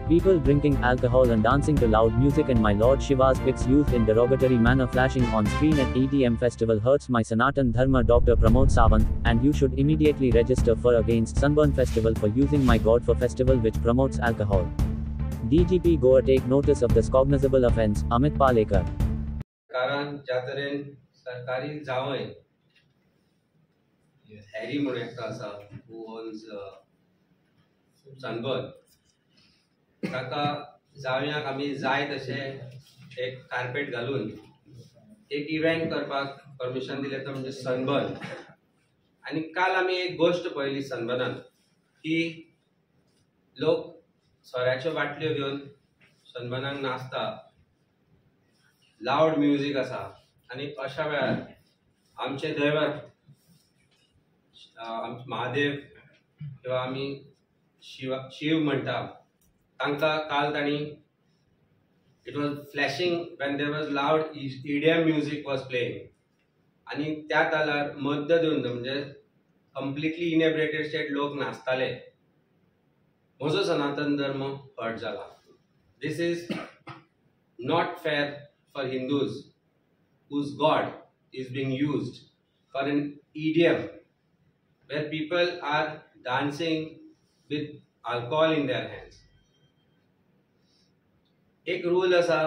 People drinking alcohol and dancing to loud music and my Lord Shiva's pics used in derogatory manner flashing on screen at EDM festival hurts my Sanatan Dharma. Dr. Pramod Sawant, and you should immediately register for against Sunburn Festival for using my God for festival which promotes alcohol. DGP Goa take notice of this cognizable offence, Amit Palekar. कारण ज्या तरेन सरकारी जावय Harry म्हणून एकटो आसा हू ons sunburn ताका जावयाक आमी जाय तशे एक कार्पेट घालून एक इव्हेंट करपाक परमिशन दिलें तो म्हणजे सनबर्न. आनी काल आमी एक गोश्ट पळयली सनबर्नान की लोक सोऱ्याच्यो बाटल्यो घेवन सनबर्नाक नाचता, लावड म्युझिक आसा आनी अशा वेळार आमचे दैवत महादेव किंवा आमी शिव म्हणटा तांकां काल तांणी it was flashing when there was loud EDM music was playing आनी त्या तालार मध्य दिवन म्हणजे कंप्लिटली इनेब्रेटेड स्टेट लोक नाचताले. म्हजो सनातन धर्म हर्ट जाला. This is not fair for Hindus whose God is being used for an EDM where people are dancing with alcohol in their hands. एक रूल असा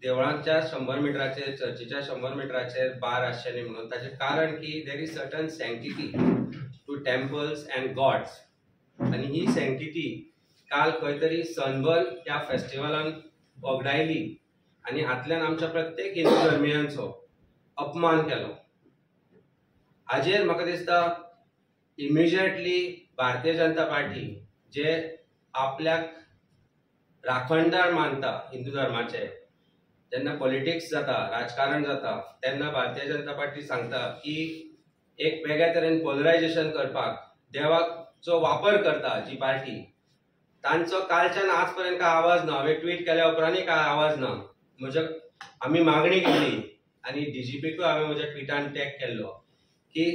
देवळांच्या 100 मिटराचेर चर्चीच्या 100 मिटराचेर बार आसचे न्ही म्हणून. ताचे कारण की there is certain sanctity to temples and gods आनी ही सॅंक्टिटी काल खंय तरी सनबर्न ह्या फेस्टिवलान वगडायली आणि हातल्यान आमच्या प्रत्येक हिंदू धर्मियांचो अपमान केलो. हाजेर म्हाका दिसता इमिजिएटली भारतीय जनता पार्टी जे आपल्याक राखणदार मानता हिंदू धर्माचे, जेन्ना पॉलिटिक्स जाता राजकारण जाता तेन्ना भारतीय जनता पार्टी सांगता की एक वेगळ्या तरेन पोलरायझेशन करपाक देवाचो वापर करता जी पार्टी, तांचो कालच्यान आज पर्यंत काय आवाज ना. हांवें ट्वीट केल्या उपरांतय काय आवाज ना. आम्ही मागणी केली आणि डीजीपीक हांवें म्हज्या ट्विटान टॅग केल्लो की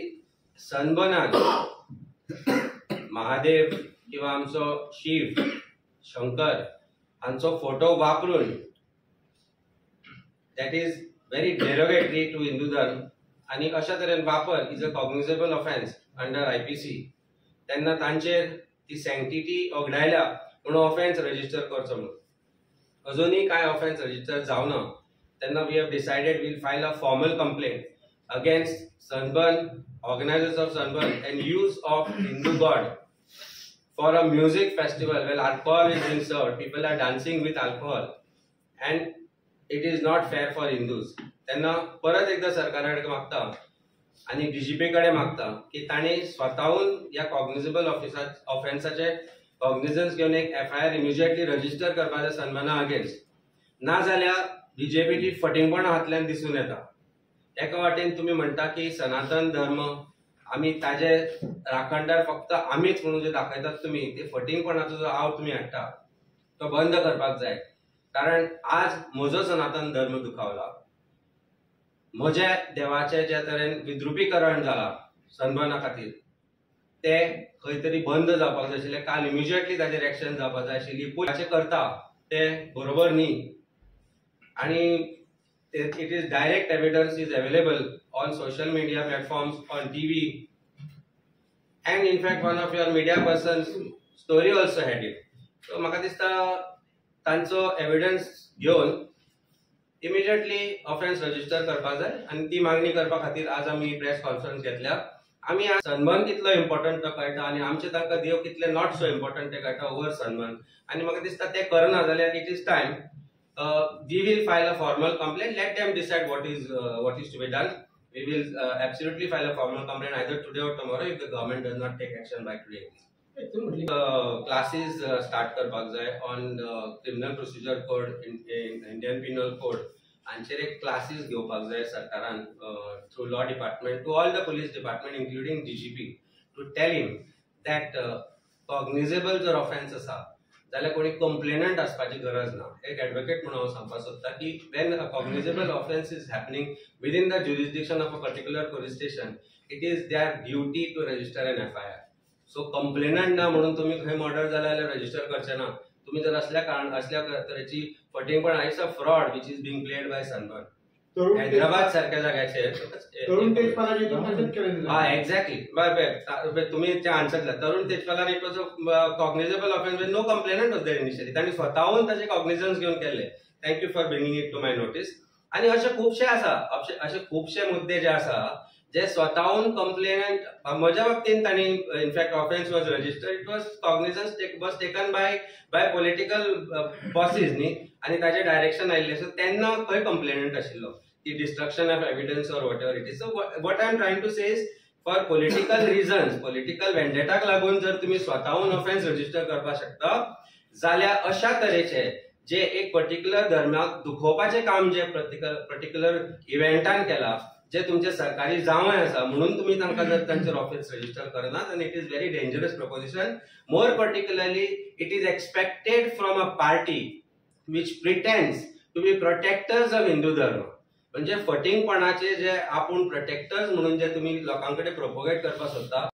सनबर्नान महादेव किंवा आमचो शिव शंकर हांचो फोटो वापरून that is very derogatory to Hindu धर्म आणि अशा तरेन वापर is a cognizable offence under IPC. तेन्ना तांचेर ती सँक्टिटी ओगडायल्या म्हणून ऑफेन्स रजिस्टर करचो म्हणून. अजूनही काय ऑफेन्स रजिस्टर जावना तेन्ना we have decided will file a formal complaint against Sunburn, organisers of Sunburn and use of Hindu god for a music festival well alcohol is being served, people are dancing with alcohol and it is not fair for Hindus. तेन्ना परत एकदा सरकारा कडेन मागता आनी DGP कडेन मागता की तांणी स्वताहून ह्या कॉग्निजेबल ऑफेन्साचे कॉग्निझन्स घेवन एक FIR इमिजिएटली रजिस्टर करपाक जाय सनबर्ना अगेन्स्ट. ना जाल्यार BJPची फटिंगपणां हातल्यान दिसून येता. एका वाटेन तुमी म्हणटा की सनातन धर्म आमी ताजे राखणदार फक्त आमीच म्हणून जे दाखयतात तुमी, ते फटिंगपणाचो जो आव तुमी हाडटा तो बंद करपाक जाय. कारण आज म्हजो सनातन धर्म दुखावला, म्हज्या देवाचे ज्या तरेन विद्रुपीकरण जाला सनबर्ना खातीर ते खंय तरी बंद जावपाक जाय आशिल्लें. काल इमिजिएटली ताचेर एक्शन जावपाक जाय आशिल्ली. पुराचे करता ते बरोबर न्ही आणि it is direct evidence is available on social media platforms, on TV, and in fact one of your media persons story also had it. So म्हाका दिसता तांचो एविडन्स घेवन इमिजिएटली ऑफेन्स रजिस्टर करपाक जाय आनी ती मागणी करपा खातीर आज आमी प्रेस कॉन्फरन्स घेतल्या. आमी सनबर्न कितलो इम्पॉर्टंट तो कळटा आनी आमचे तांकां देव कितले नॉट सो इम्पॉर्टंट ते कळटा ओवर सनबर्न. आनी म्हाका दिसता ते करना जाल्यार it is time we will file a formal complaint. Let them decide what is to be done. We will absolutely file a formal complaint either today or tomorrow if the government does not take action by today. Classes start करपाक जाय on criminal procedure code in Indian penal code. हांचेर एक classes घेवपाक जाय सरकारान through law department to all the police department including DGP to tell him that cognizable जर offence आसा जाल्यार कोणी कंप्लेनंट आसपाची गरज ना. एक एडवोकेट म्हणून हांव सांगपाक सोदता की when a cognizable offence is happening within the jurisdiction of a particular police station it is their duty to register an FIR. So complainant ना म्हणून तुम्ही खंय मर्डर जाला जाल्यार रजिस्टर करचे ना. तुम्ही जर असल्या तरेची फटींगपण it's a fraud which is being played by Sunburn. Hyderabad सारख्या जाग्याचेर एक्झॅक्टली तुम्ही त्या आन्सर दिला. तरुण तेजपालान it was a cognizable offence no complainant of that initially. तांणी स्वताहून ताचे कॉग्निझन्स घेवन केले. Thank you for bringing it to my notice. आणि असे खूपशे आसा, असे खूपशे मुद्दे जे आसा जे स्वताहून कंप्लेनंट, म्हज्या बाबतींत तांणी in fact offence was registered, it was cognizance was taken by political bosses न्ही, आणि ताचे डायरेक्शन आयिल्ले. सो तेन्ना खंय कंप्लेनंट आशिल्लो की destruction of evidence or whatever it is. So what I am trying to say is for political reasons, political वेंडेटाक लागून जर तुम्ही स्वताहून ऑफेन्स रजिस्टर करपाक शकता जाल्यार अशा तरेचे जे एक पर्टिक्युलर धर्माक दुखोवपाचें काम जे पर्टिक्युलर इव्हेंटान केला, जे तुमचे सरकारी जावंय आसा म्हणून तुम्ही तांकां जर तांचेर ऑफेन्स रजिस्टर करनात, आनी it is very dangerous proposition. More particularly it is expected from a party which pretends to be protectors of Hindu धर्म. म्हणजे फटींगपणाचे जे आपूण प्रोटेक्टर्स म्हणून जे तुम्ही लोकांकडे प्रोपोगेट करपाक सोदता